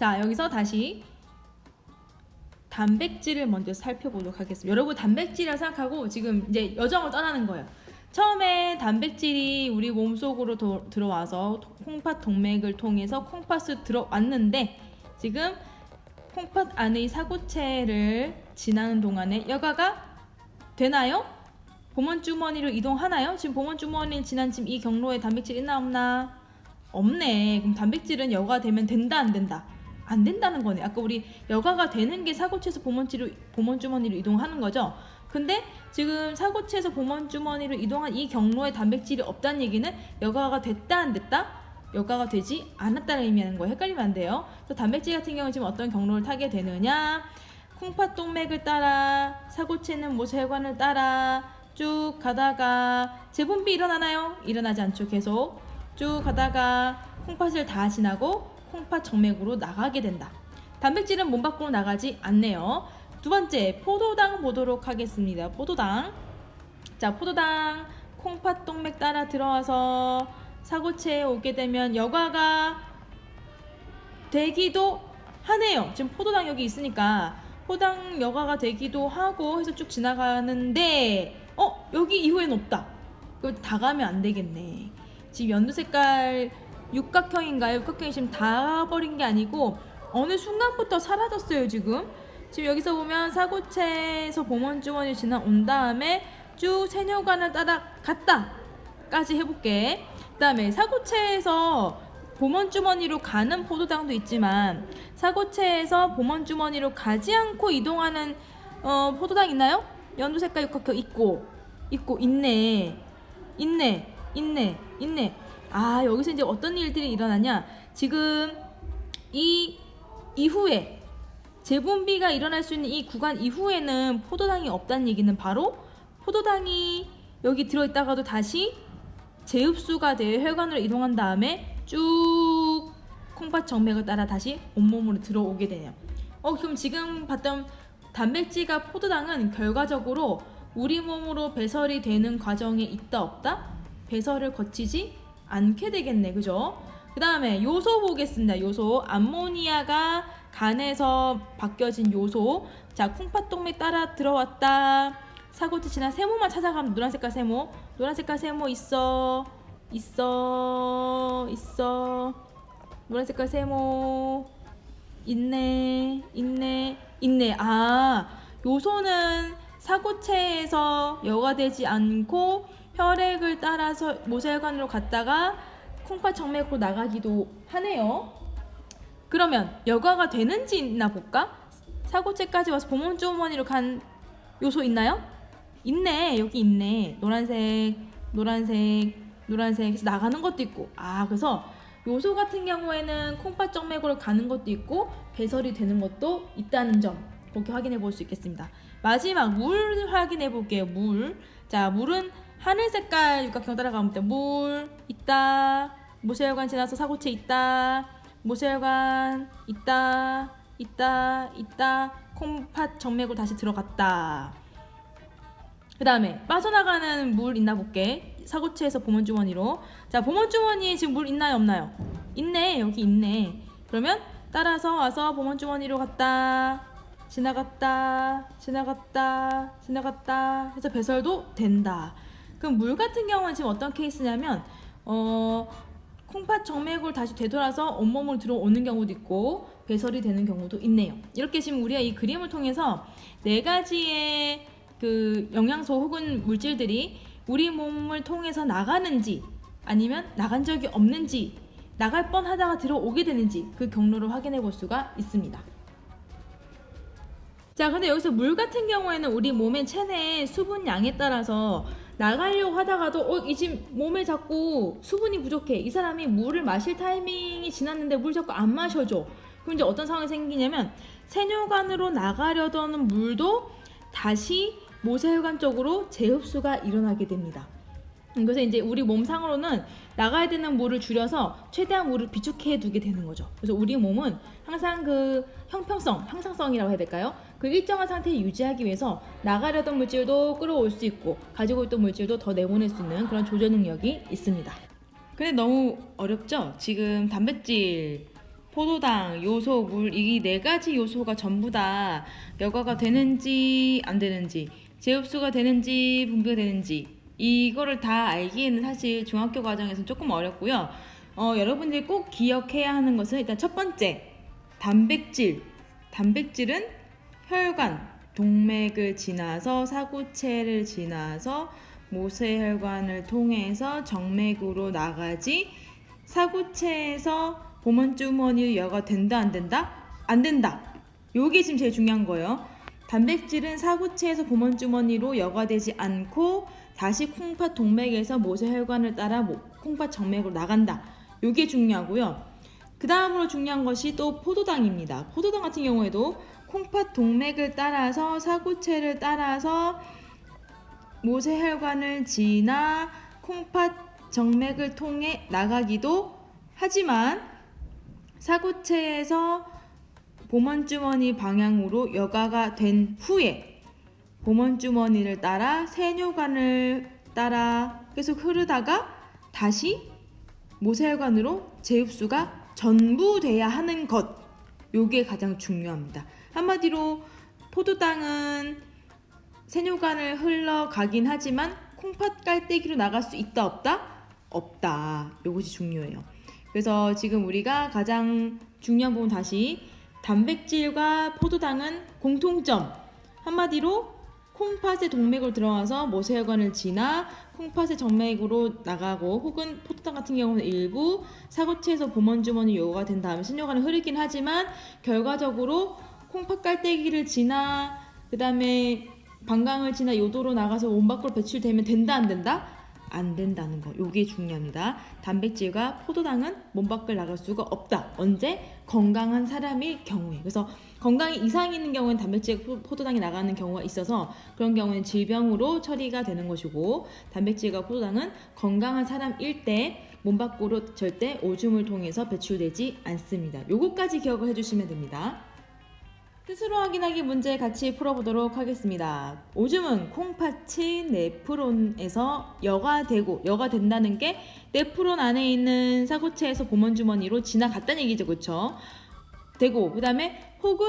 자, 여기서 다시 단백질을 먼저 살펴보도록 하겠습니다. 여러분 단백질이라 생각하고 지금 이제 여정을 떠나는 거예요. 처음에 단백질이 우리 몸속으로 들어와서 콩팥 동맥을 통해서 콩팥으로 들어왔는데 지금 콩팥 안의 사고체를 지나는 동안에 여과가 되나요? 보먼주머니로 이동하나요? 지금 보먼주머니를 지난 지금 이 경로에 단백질 있나 없나? 없네. 그럼 단백질은 여과가 되면 된다 안 된다? 안 된다는 거네. 아까 우리 여과가 되는 게 사고체에서 보먼주머니로 이동하는 거죠. 근데 지금 사고체에서 보먼주머니로 이동한 이 경로에 단백질이 없다는 얘기는 여과가 됐다 안 됐다? 여과가 되지 않았다는 의미하는 거예요. 헷갈리면 안 돼요. 그래서 단백질 같은 경우는 지금 어떤 경로를 타게 되느냐? 콩팥 동맥을 따라 사고체는 모세혈관을 따라 쭉 가다가 재분비 일어나나요? 일어나지 않죠. 계속 쭉 가다가 콩팥을 다 지나고 콩팥 정맥으로 나가게 된다. 단백질은 몸 밖으로 나가지 않네요. 두 번째, 포도당 보도록 하겠습니다. 포도당. 자, 포도당 콩팥 동맥 따라 들어와서 사고체에 오게 되면 여과가 되기도 하네요. 지금 포도당 여기 있으니까 포도당 여과가 되기도 하고 해서 쭉 지나가는데 여기 이후엔 없다. 그럼 다 가면 안 되겠네. 지금 연두 색깔 육각형인가요? 육각형이 지금 다 버린 게 아니고 어느 순간부터 사라졌어요. 지금 여기서 보면 사고체에서 보먼주머니 지나온 다음에 쭉 세뇨관을 따라 갔다 까지 해볼게. 그 다음에 사고체에서 보먼주머니로 가는 포도당도 있지만 사고체에서 보먼주머니로 가지 않고 이동하는 포도당 있나요? 연두색깔 육각형 있네. 아, 여기서 이제 어떤 일들이 일어나냐? 지금 이 이후에 재분비가 일어날 수 있는 이 구간 이후에는 포도당이 없다는 얘기는 바로 포도당이 여기 들어있다가도 다시 재흡수가 되어 혈관으로 이동한 다음에 쭉 콩팥 정맥을 따라 다시 온몸으로 들어오게 되네요. 그럼 지금 봤던 단백질과 포도당은 결과적으로 우리 몸으로 배설이 되는 과정에 있다 없다? 배설을 거치지 않게 되겠네. 그죠? 그 다음에 요소 보겠습니다. 요소. 암모니아가 간에서 바뀌어진 요소. 자, 콩팥 동맥 따라 들어왔다. 사고체 지나 세모만 찾아가면 노란 색깔 세모. 노란 색깔 세모 있어. 노란 색깔 세모 있네. 아, 요소는 사고체에서 여과되지 않고 혈액을 따라서 모세혈관으로 갔다가 콩팥 정맥으로 나가기도 하네요. 그러면 여과가 되는지 있나 볼까? 사고체까지 와서 보먼주머니로 간 요소 있나요? 있네. 여기 있네. 노란색 해서 나가는 것도 있고. 그래서 요소 같은 경우에는 콩팥 정맥으로 가는 것도 있고 배설이 되는 것도 있다는 점 그렇게 확인해 볼 수 있겠습니다. 마지막 물 확인해 볼게요. 자, 물은 하늘 색깔 육각형 따라가면 돼. 물 있다. 모세혈관 지나서 사고체 있다. 모세혈관 있다. 콩팥 정맥으로 다시 들어갔다. 그 다음에 빠져나가는 물 있나 볼게. 사고체에서 보먼주머니로. 자, 보먼주머니에 지금 물 있나요 없나요? 있네. 여기 있네. 그러면 따라서 와서 보먼주머니로 갔다. 지나갔다 해서 배설도 된다. 그럼 물 같은 경우는 지금 어떤 케이스냐면 콩팥 정맥으로 다시 되돌아서 온몸으로 들어오는 경우도 있고 배설이 되는 경우도 있네요. 이렇게 지금 우리가 이 그림을 통해서 4가지의 그 영양소 혹은 물질들이 우리 몸을 통해서 나가는지 아니면 나간 적이 없는지 나갈 뻔하다가 들어오게 되는지 그 경로를 확인해 볼 수가 있습니다. 자, 근데 여기서 물 같은 경우에는 우리 몸의 체내 수분 양에 따라서 나가려고 하다가도 이 지금 몸에 자꾸 수분이 부족해. 이 사람이 물을 마실 타이밍이 지났는데 물 자꾸 안 마셔줘. 그럼 이제 어떤 상황이 생기냐면 세뇨관으로 나가려던 물도 다시 모세혈관 쪽으로 재흡수가 일어나게 됩니다. 그래서 이제 우리 몸상으로는 나가야 되는 물을 줄여서 최대한 물을 비축해 두게 되는 거죠. 그래서 우리 몸은 항상 그 형상성이라고 해야 될까요? 그 일정한 상태를 유지하기 위해서 나가려던 물질도 끌어올 수 있고 가지고 있던 물질도 더 내보낼 수 있는 그런 조절 능력이 있습니다. 근데 너무 어렵죠? 지금 단백질 포도당, 요소, 물 이 네 가지 요소가 전부 다 여과가 되는지 안 되는지, 재흡수가 되는지 분비가 되는지 이거를 다 알기에는 사실 중학교 과정에서는 조금 어렵고요. 여러분들이 꼭 기억해야 하는 것은 일단 첫 번째, 단백질. 단백질은 혈관, 동맥을 지나서 사구체를 지나서 모세혈관을 통해서 정맥으로 나가지 사구체에서 보먼주머니로 여가 된다 안 된다? 안 된다. 요게 지금 제일 중요한 거예요. 단백질은 사구체에서 보먼주머니로 여과되지 않고 다시 콩팥 동맥에서 모세혈관을 따라 콩팥 정맥으로 나간다. 요게 중요하고요. 그 다음으로 중요한 것이 또 포도당입니다. 포도당 같은 경우에도 콩팥 동맥을 따라서 사구체를 따라서 모세혈관을 지나 콩팥 정맥을 통해 나가기도 하지만 사구체에서 보먼주머니 방향으로 여과가 된 후에 보먼주머니를 따라 세뇨관을 따라 계속 흐르다가 다시 모세혈관으로 재흡수가 전부돼야 하는 것, 요게 가장 중요합니다. 한마디로 포도당은 세뇨관을 흘러가긴 하지만 콩팥 깔때기로 나갈 수 있다 없다? 없다. 요것이 중요해요. 그래서 지금 우리가 가장 중요한 부분 다시, 단백질과 포도당은 공통점, 한마디로 콩팥의 동맥으로 들어와서 모세혈관을 지나 콩팥의 정맥으로 나가고, 혹은 포도당 같은 경우는 일부 사구체에서 보먼주머니 요가 된 다음에 신뇨관을 흐르긴 하지만 결과적으로 콩팥 깔때기를 지나 그 다음에 방광을 지나 요도로 나가서 몸 밖으로 배출되면 된다 안 된다? 안 된다는 거, 요게 중요합니다. 단백질과 포도당은 몸 밖을 나갈 수가 없다. 언제? 건강한 사람일 경우에. 그래서 건강에 이상이 있는 경우에는 단백질과 포도당이 나가는 경우가 있어서 그런 경우에는 질병으로 처리가 되는 것이고, 단백질과 포도당은 건강한 사람일 때 몸 밖으로 절대 오줌을 통해서 배출되지 않습니다. 요거까지 기억을 해주시면 됩니다. 스스로 확인하기 문제 같이 풀어보도록 하겠습니다. 오줌은 콩팥이 네프론에서 여가된다는 게 네프론 안에 있는 사구체에서 보먼주머니로 지나갔다는 얘기죠. 그쵸? 되고, 그 다음에 혹은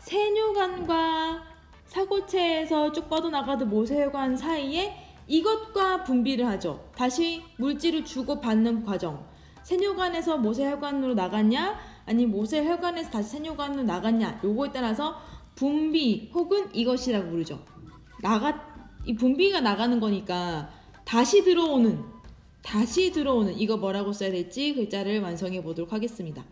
세뇨관과 사구체에서 쭉 뻗어나가던 모세혈관 사이에 이것과 분비를 하죠. 다시 물질을 주고받는 과정. 세뇨관에서 모세혈관으로 나갔냐, 아니 모세혈관에서 다시 세뇨관으로 나갔냐, 요거에 따라서 분비 혹은 이것이라고 부르죠. 이 분비가 나가는 거니까 다시 들어오는 이거 뭐라고 써야 될지 글자를 완성해 보도록 하겠습니다.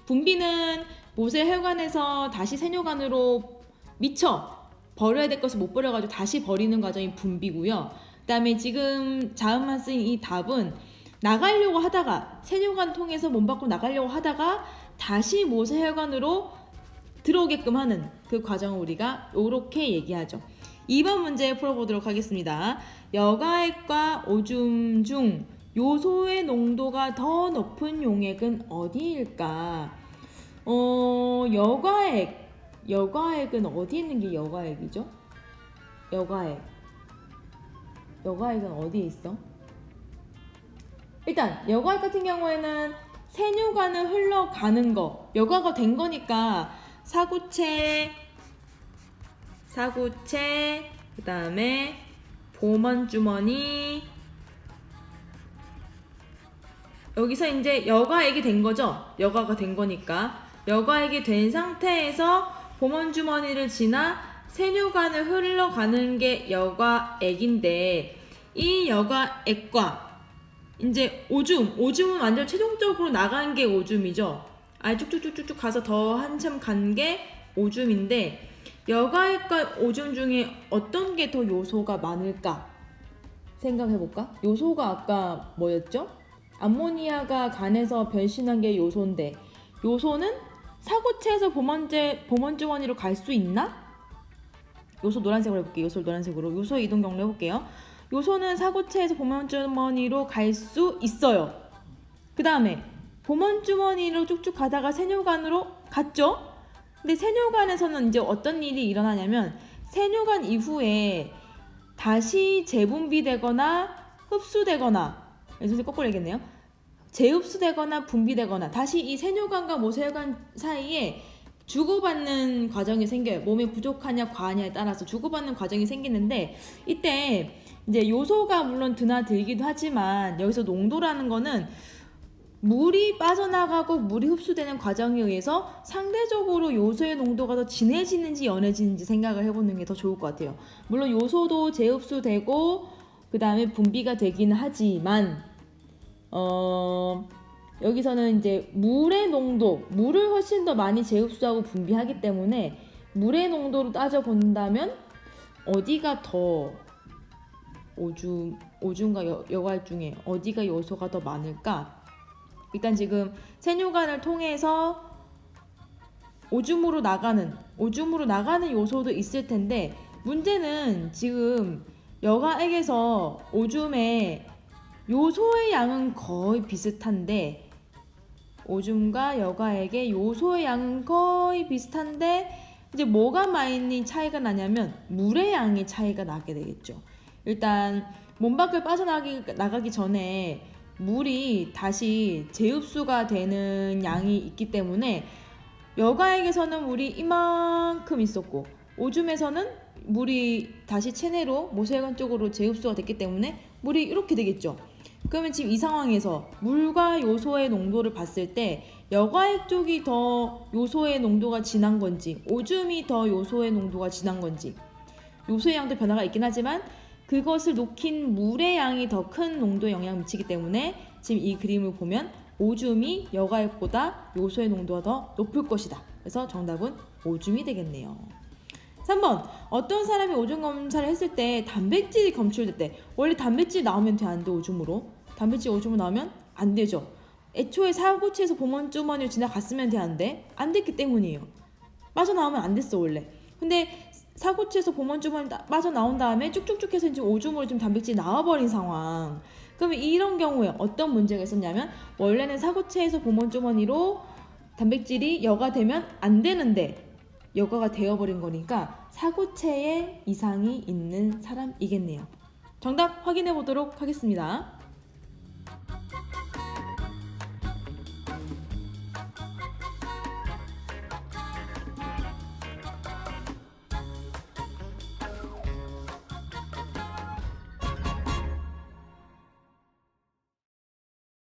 분비는 모세혈관에서 다시 세뇨관으로 미처 버려야 될 것을 못 버려가지고 다시 버리는 과정이 분비고요. 그 다음에 지금 자음만 쓰인 이 답은 나가려고 하다가 세뇨관 통해서 몸 밖으로 나가려고 하다가 다시 모세혈관으로 들어오게끔 하는 그 과정을 우리가 이렇게 얘기하죠. 2번 문제 풀어보도록 하겠습니다. 여가액과 오줌 중 요소의 농도가 더 높은 용액은 어디일까? 여가액은 어디 있는 게 여가액이죠? 여가액은 어디에 있어? 일단 여가액 같은 경우에는 세뇨관을 흘러가는 거, 여가가 된 거니까 사구체, 그 다음에 보먼주머니, 여기서 이제 여가액이 된 거죠. 여가가 된 거니까 여가액이 된 상태에서 보먼주머니를 지나 세뇨관을 흘러가는 게 여가액인데, 이 여가액과 이제 오줌은 완전 최종적으로 나간 게 오줌이죠. 쭉쭉쭉쭉 가서 더 한참 간 게 오줌인데, 여가액과 오줌 중에 어떤 게 더 요소가 많을까 생각해볼까? 요소가 아까 뭐였죠? 암모니아가 간에서 변신한 게 요소인데, 요소는 사구체에서 보먼주머니로 갈 수 있나? 요소 노란색으로 해볼게요. 요소를 노란색으로. 요소의 이동 경로 해볼게요. 요소는 사구체에서 보먼주머니로 갈 수 있어요. 그 다음에 보먼주머니로 쭉쭉 가다가 세뇨관으로 갔죠? 근데 세뇨관에서는 이제 어떤 일이 일어나냐면, 세뇨관 이후에 다시 재분비되거나 흡수되거나, 선생님 거꾸로 얘기했네요. 재흡수되거나 분비되거나 다시 이 세뇨관과 모세혈관 사이에 주고받는 과정이 생겨요. 몸에 부족하냐 과하냐에 따라서 주고받는 과정이 생기는데 이때 이제 요소가 물론 드나들기도 하지만 여기서 농도라는 거는 물이 빠져나가고 물이 흡수되는 과정에 의해서 상대적으로 요소의 농도가 더 진해지는지 연해지는지 생각을 해보는 게 더 좋을 것 같아요. 물론 요소도 재흡수되고 그 다음에 분비가 되기는 하지만 여기서는 이제 물의 농도, 물을 훨씬 더 많이 재흡수하고 분비하기 때문에 물의 농도로 따져본다면 어디가 더 오줌과 여과액 중에 어디가 요소가 더 많을까? 일단 지금 세뇨관을 통해서 오줌으로 나가는 요소도 있을 텐데 문제는 지금 여과액에서 오줌의 요소의 양은 거의 비슷한데 오줌과 여과액의 요소의 양은 거의 비슷한데 이제 뭐가 많이 차이가 나냐면 물의 양이 차이가 나게 되겠죠. 일단 몸 밖을 빠져나가기 전에 물이 다시 재흡수가 되는 양이 있기 때문에 여과액에서는 물이 이만큼 있었고 오줌에서는 물이 다시 체내로 모세혈관 쪽으로 재흡수가 됐기 때문에 물이 이렇게 되겠죠. 그러면 지금 이 상황에서 물과 요소의 농도를 봤을 때 여과액 쪽이 더 요소의 농도가 진한 건지 오줌이 더 요소의 농도가 진한 건지 요소의 양도 변화가 있긴 하지만 그것을 녹인 물의 양이 더 큰 농도에 영향을 미치기 때문에 지금 이 그림을 보면 오줌이 여과액보다 요소의 농도가 더 높을 것이다. 그래서 정답은 오줌이 되겠네요. 3번 어떤 사람이 오줌 검사를 했을 때 단백질이 검출될 때 원래 단백질 나오면 돼 안 돼 오줌으로? 단백질 오줌으로 나오면 안 되죠. 애초에 사고체에서 보먼주머니로 지나갔으면 돼 안 돼? 안 됐기 때문이에요. 빠져나오면 안 됐어 원래. 근데 사고체에서 보먼주머니 빠져나온 다음에 쭉쭉쭉 해서 이제 오줌으로 좀 단백질이 나와버린 상황. 그러면 이런 경우에 어떤 문제가 있었냐면 원래는 사고체에서 보먼주머니로 단백질이 여과되면 안 되는데 여과가 되어버린 거니까 사고체에 이상이 있는 사람이겠네요. 정답 확인해 보도록 하겠습니다.